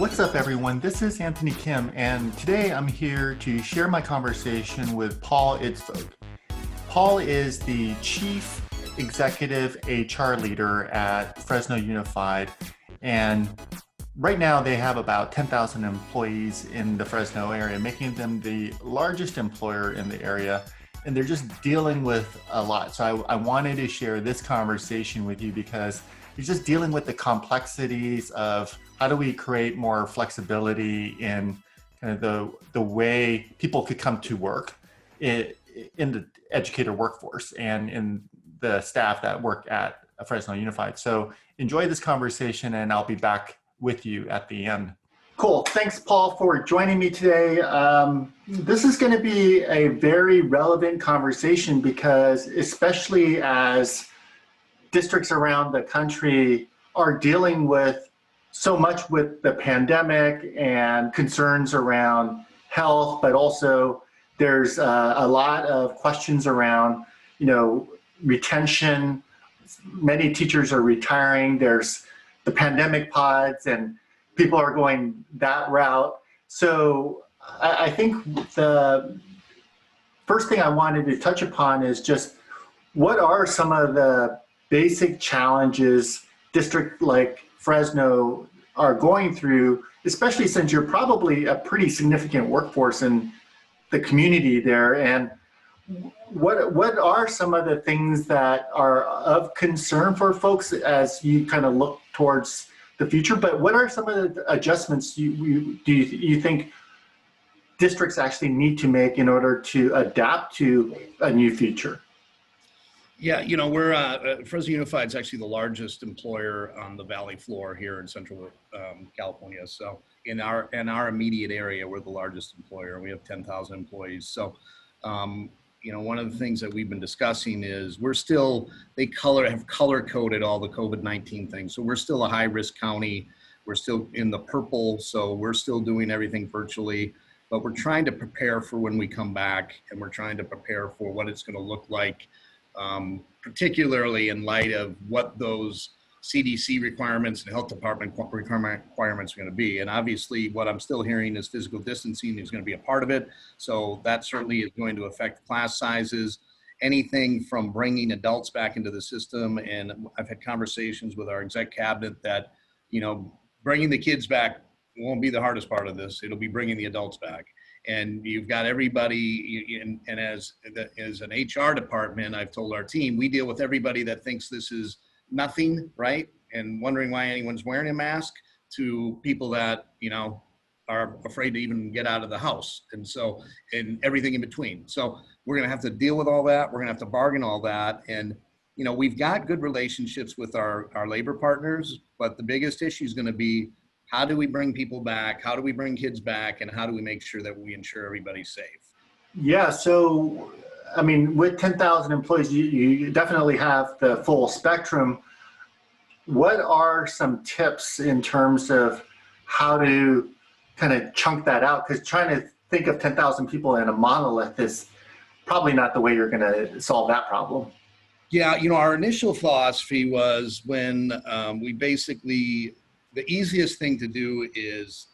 What's up, everyone? This is Anthony Kim, and today I'm here to share my conversation with Paul Idsvoog. Paul is the Chief Executive HR Leader at Fresno Unified, and right now they have about 10,000 employees in the Fresno area, making them the largest employer in the area, and they're just dealing with a lot. So I wanted to share this conversation with you because you're just dealing with the complexities of how do we create more flexibility in kind of the way people could come to work in the educator workforce and in the staff that work at Fresno Unified. So enjoy this conversation, and I'll be back with you at the end. Cool. Thanks, Paul, for joining me today. This is going to be a very relevant conversation because especially as districts around the country are dealing with so much with the pandemic and concerns around health, but also there's a lot of questions around, retention. Many teachers are retiring. There's the pandemic pods and people are going that route. So I think the first thing I wanted to touch upon is just what are some of the basic challenges district like Fresno are going through, especially since you're probably a pretty significant workforce in the community there. And what are some of the things that are of concern for folks as you kind of look towards the future? But what are some of the adjustments you think districts actually need to make in order to adapt to a new future? Yeah, we're Fresno Unified is actually the largest employer on the valley floor here in Central California. So in our immediate area, we're the largest employer. We have 10,000 employees. So, one of the things that we've been discussing is have color coded all the COVID-19 things. So we're still a high risk county. We're still in the purple. So we're still doing everything virtually, but we're trying to prepare for when we come back, and we're trying to prepare for what it's going to look like. Particularly in light of what those CDC requirements and health department requirements are going to be. And obviously what I'm still hearing is physical distancing is going to be a part of it. So that certainly is going to affect class sizes, anything from bringing adults back into the system. And I've had conversations with our exec cabinet that, bringing the kids back won't be the hardest part of this. It'll be bringing the adults back. And you've got everybody, and as an HR department, I've told our team, we deal with everybody that thinks this is nothing, right? And wondering why anyone's wearing a mask, to people that, are afraid to even get out of the house. And everything in between. So we're going to have to deal with all that. We're going to have to bargain all that. And, we've got good relationships with our labor partners, but the biggest issue is going to be, how do we bring people back? How do we bring kids back? And how do we make sure that we ensure everybody's safe? Yeah, so, with 10,000 employees, you definitely have the full spectrum. What are some tips in terms of how to kind of chunk that out? Because trying to think of 10,000 people in a monolith is probably not the way you're going to solve that problem. Yeah, our initial philosophy was when the easiest thing to do is,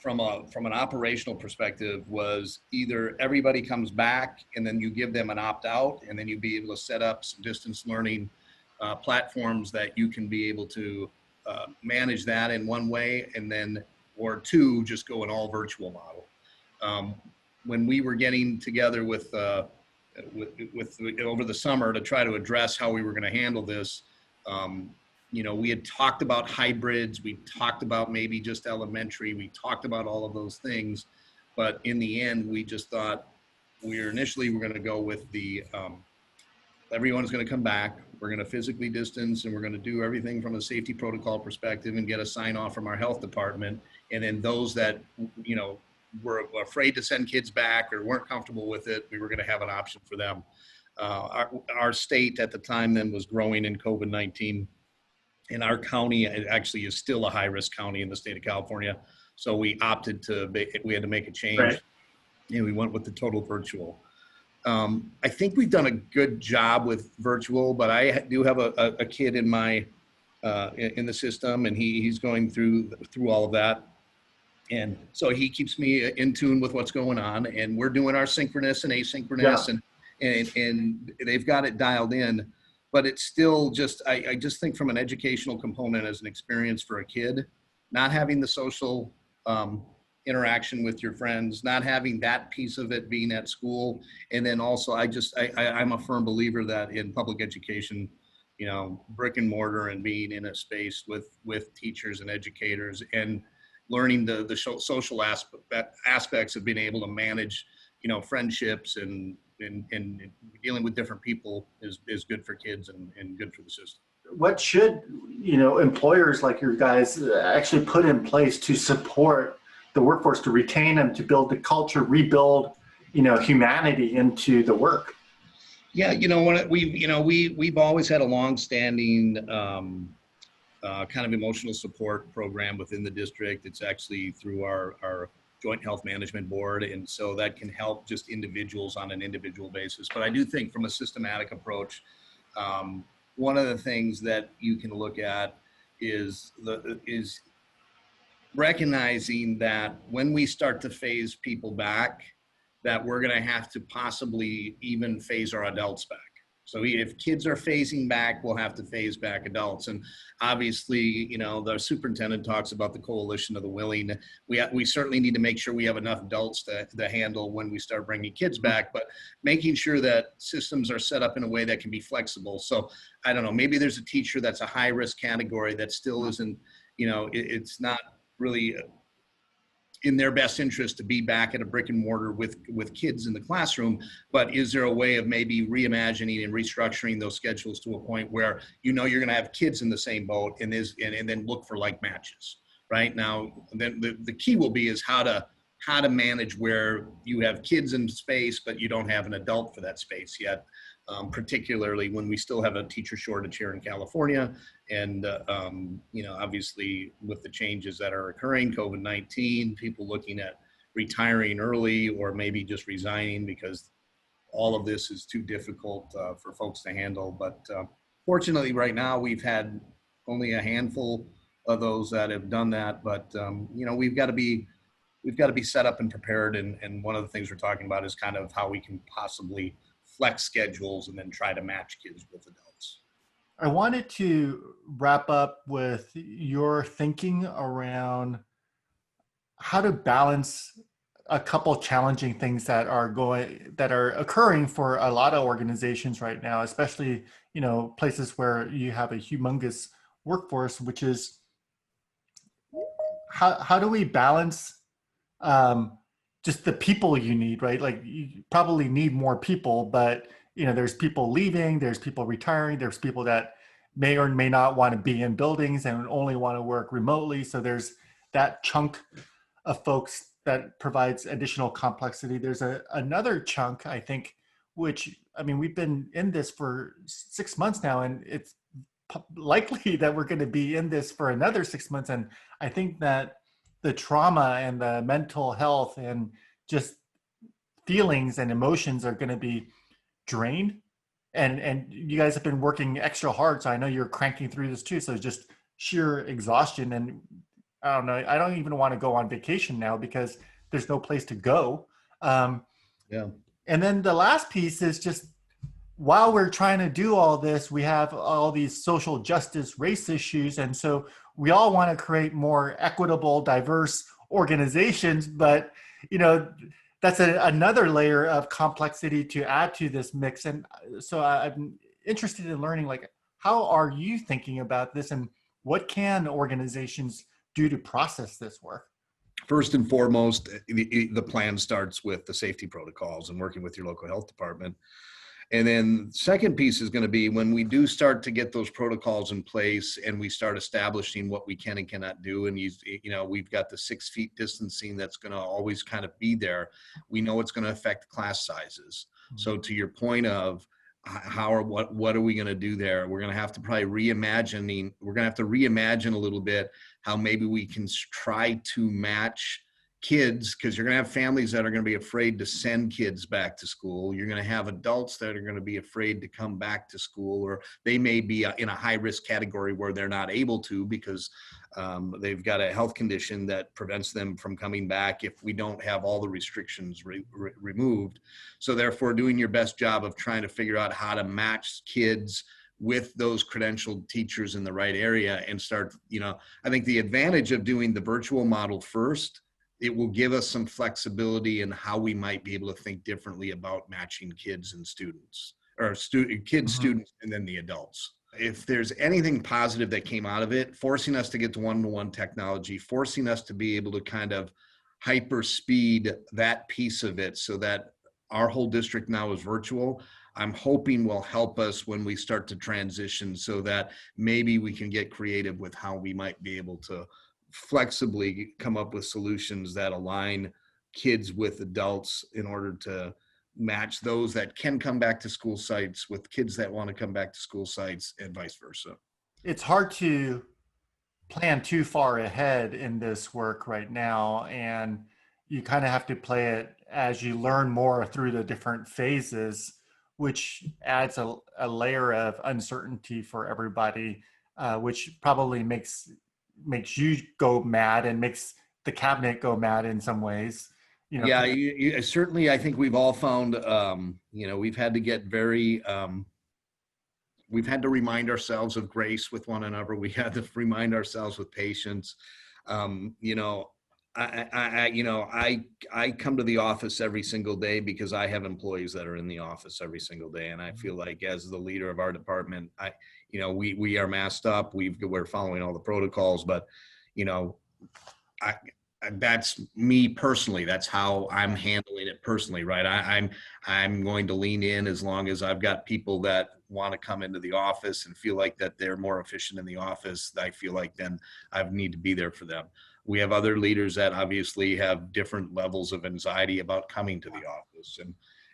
from an operational perspective, was either everybody comes back and then you give them an opt-out, and then you'd be able to set up some distance learning platforms that you can be able to manage that in one way, and then, or two, just go an all virtual model. When we were getting together with over the summer to try to address how we were going to handle this, we had talked about hybrids, we talked about maybe just elementary, we talked about all of those things, but in the end, we just thought we're going to go with everyone's going to come back, we're going to physically distance, and we're going to do everything from a safety protocol perspective and get a sign off from our health department. And then those that, were afraid to send kids back or weren't comfortable with it, we were going to have an option for them. Our state at the time then was growing in COVID-19. And our county actually is still a high-risk county in the state of California. So we opted we had to make a change. Right. And we went with the total virtual. I think we've done a good job with virtual, but I do have a kid in my in the system, and he's going through all of that. And so he keeps me in tune with what's going on, and we're doing our synchronous and asynchronous, and they've got it dialed in. But it's still just, I just think from an educational component as an experience for a kid, not having the social interaction with your friends, not having that piece of it being at school. And then also, I'm a firm believer that in public education, you know, brick and mortar and being in a space with teachers and educators and learning the social aspects of being able to manage, you know, friendships and dealing with different people is good for kids and good for the system. What should, you know, employers like your guys actually put in place to support the workforce, to retain them, to build the culture, rebuild, you know, humanity into the work? Yeah, you know, we've always had a long-standing kind of emotional support program within the district. It's actually through our Joint Health Management Board, and so that can help just individuals on an individual basis. But I do think from a systematic approach, one of the things that you can look at is recognizing that when we start to phase people back, that we're going to have to possibly even phase our adults back. So if kids are phasing back, we'll have to phase back adults. And obviously, you know, the superintendent talks about the coalition of the willing. We certainly need to make sure we have enough adults to handle when we start bringing kids back, but making sure that systems are set up in a way that can be flexible. So I don't know, maybe there's a teacher that's a high risk category that still isn't, you know, it's not really in their best interest to be back at a brick and mortar with kids in the classroom, but is there a way of maybe reimagining and restructuring those schedules to a point where, you know, you're going to have kids in the same boat and then look for like matches right now? Then the key will be is how to manage where you have kids in space, but you don't have an adult for that space yet. Particularly when we still have a teacher shortage here in California. And, you know, obviously with the changes that are occurring, COVID-19, people looking at retiring early or maybe just resigning because all of this is too difficult for folks to handle. But fortunately right now we've had only a handful of those that have done that. But, you know, we've got to be set up and prepared. And one of the things we're talking about is kind of how we can possibly flex schedules and then try to match kids with adults. I wanted to wrap up with your thinking around how to balance a couple challenging things that are occurring for a lot of organizations right now, especially, you know, places where you have a humongous workforce, which is how do we balance just the people you need, right? Like you probably need more people, but you know, there's people leaving, there's people retiring, there's people that may or may not want to be in buildings and only want to work remotely. So there's that chunk of folks that provides additional complexity. There's another chunk, I think, which, I mean, we've been in this for 6 months now, and it's likely that we're going to be in this for another 6 months. And I think that the trauma and the mental health and just feelings and emotions are going to be drained. And you guys have been working extra hard, so I know you're cranking through this too. So just sheer exhaustion. And I don't know, I don't even want to go on vacation now because there's no place to go. Yeah. And then the last piece is just, while we're trying to do all this, we have all these social justice, race issues. And so we all want to create more equitable, diverse organizations, but, you know, that's another layer of complexity to add to this mix. And so I'm interested in learning, like, how are you thinking about this and what can organizations do to process this work? First and foremost, the plan starts with the safety protocols and working with your local health department. And then second piece is going to be when we do start to get those protocols in place and we start establishing what we can and cannot do. And you know, we've got the 6 feet distancing that's going to always kind of be there. We know it's going to affect class sizes. Mm-hmm. So to your point of what are we going to do there? We're going to have to probably reimagine a little bit how maybe we can try to match kids, because you're going to have families that are going to be afraid to send kids back to school. You're going to have adults that are going to be afraid to come back to school, or they may be in a high risk category where they're not able to because they've got a health condition that prevents them from coming back if we don't have all the restrictions removed. So therefore, doing your best job of trying to figure out how to match kids with those credentialed teachers in the right area and start, I think the advantage of doing the virtual model first, it will give us some flexibility in how we might be able to think differently about matching kids and students, or kids, students, and then the adults. If there's anything positive that came out of it, forcing us to get to one-to-one technology, forcing us to be able to kind of hyper speed that piece of it so that our whole district now is virtual, I'm hoping will help us when we start to transition so that maybe we can get creative with how we might be able to flexibly come up with solutions that align kids with adults in order to match those that can come back to school sites with kids that want to come back to school sites and vice versa. It's hard to plan too far ahead in this work right now, and you kind of have to play it as you learn more through the different phases, which adds a layer of uncertainty for everybody, which probably makes you go mad and makes the cabinet go mad in some ways. Yeah, certainly. I think we've all found, we've had to get very, we've had to remind ourselves of grace with one another. We had to remind ourselves with patience. I come to the office every single day because I have employees that are in the office every single day. And I feel like as the leader of our department, we are masked up. We're following all the protocols, but, that's me personally. That's how I'm handling it personally, right? I'm going to lean in as long as I've got people that want to come into the office and feel like that they're more efficient in the office. I feel like then I need to be there for them. We have other leaders that obviously have different levels of anxiety about coming to the office.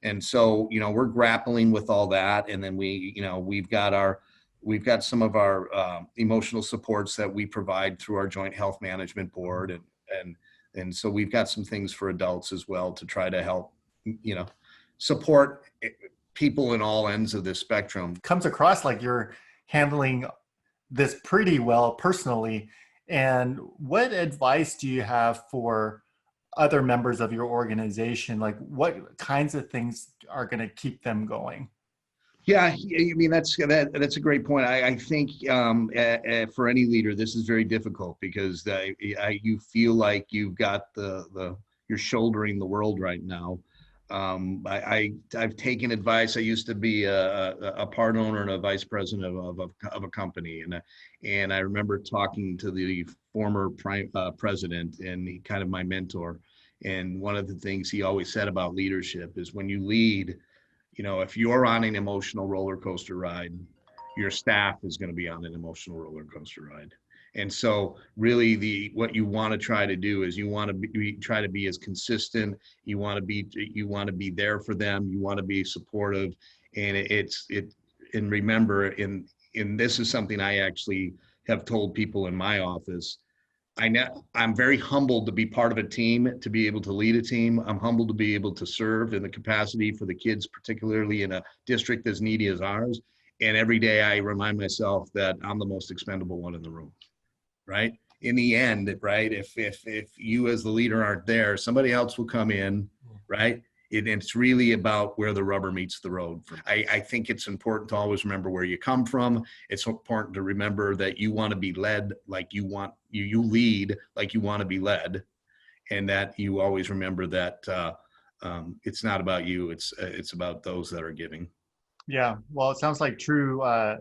And so, we're grappling with all that. And then we've got some of our emotional supports that we provide through our joint health management board. And so we've got some things for adults as well to try to help, support people in all ends of the spectrum. Comes across like you're handling this pretty well personally. And what advice do you have for other members of your organization? Like what kinds of things are going to keep them going? Yeah, I mean, that's a great point. I think for any leader, this is very difficult because you feel like you've got you're shouldering the world right now. I've taken advice. I used to be a part owner and a vice president of a company, and I remember talking to the former president and he kind of my mentor. And one of the things he always said about leadership is when you lead, if you're on an emotional roller coaster ride, your staff is going to be on an emotional roller coaster ride. And so really what you want to try to do is you want to try to be as consistent. You want to be there for them. You want to be supportive. And and remember, and this is something I actually have told people in my office. I'm very humbled to be part of a team, to be able to lead a team. I'm humbled to be able to serve in the capacity for the kids, particularly in a district as needy as ours. And every day I remind myself that I'm the most expendable one in the room, right? In the end, right? If you as the leader aren't there, somebody else will come in, right? It's really about where the rubber meets the road. I think it's important to always remember where you come from. It's important to remember that you want to be led like you lead like you want to be led, and that you always remember that it's not about you. It's about those that are giving. Yeah, well, it sounds like true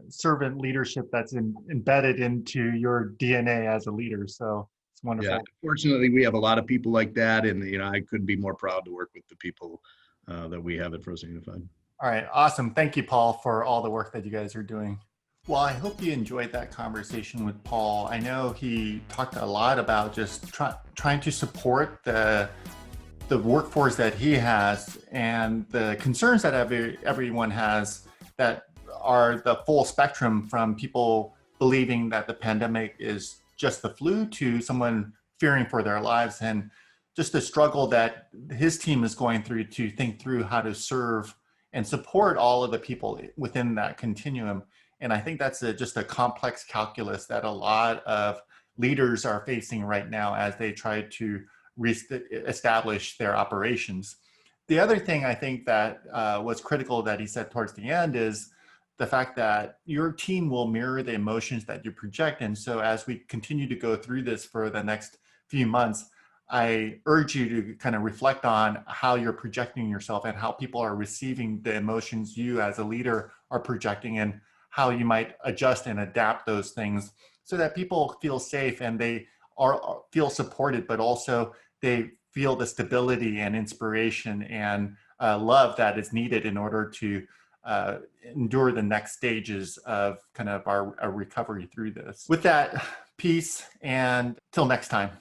servant leadership that's embedded into your DNA as a leader. So it's wonderful. Yeah, fortunately, we have a lot of people like that, and I couldn't be more proud to work with the people that we have at Fresno Unified. All right, awesome. Thank you, Paul, for all the work that you guys are doing. Well, I hope you enjoyed that conversation with Paul. I know he talked a lot about just trying to support the workforce that he has and the concerns that everyone has that are the full spectrum, from people believing that the pandemic is just the flu to someone fearing for their lives, and just the struggle that his team is going through to think through how to serve and support all of the people within that continuum. And I think that's just a complex calculus that a lot of leaders are facing right now as they try to establish their operations. The other thing I think that was critical that he said towards the end is the fact that your team will mirror the emotions that you project. And so as we continue to go through this for the next few months, I urge you to kind of reflect on how you're projecting yourself and how people are receiving the emotions you as a leader are projecting, and how you might adjust and adapt those things so that people feel safe and they feel supported, but also they feel the stability and inspiration and love that is needed in order to endure the next stages of kind of our recovery through this. With that, peace, and till next time.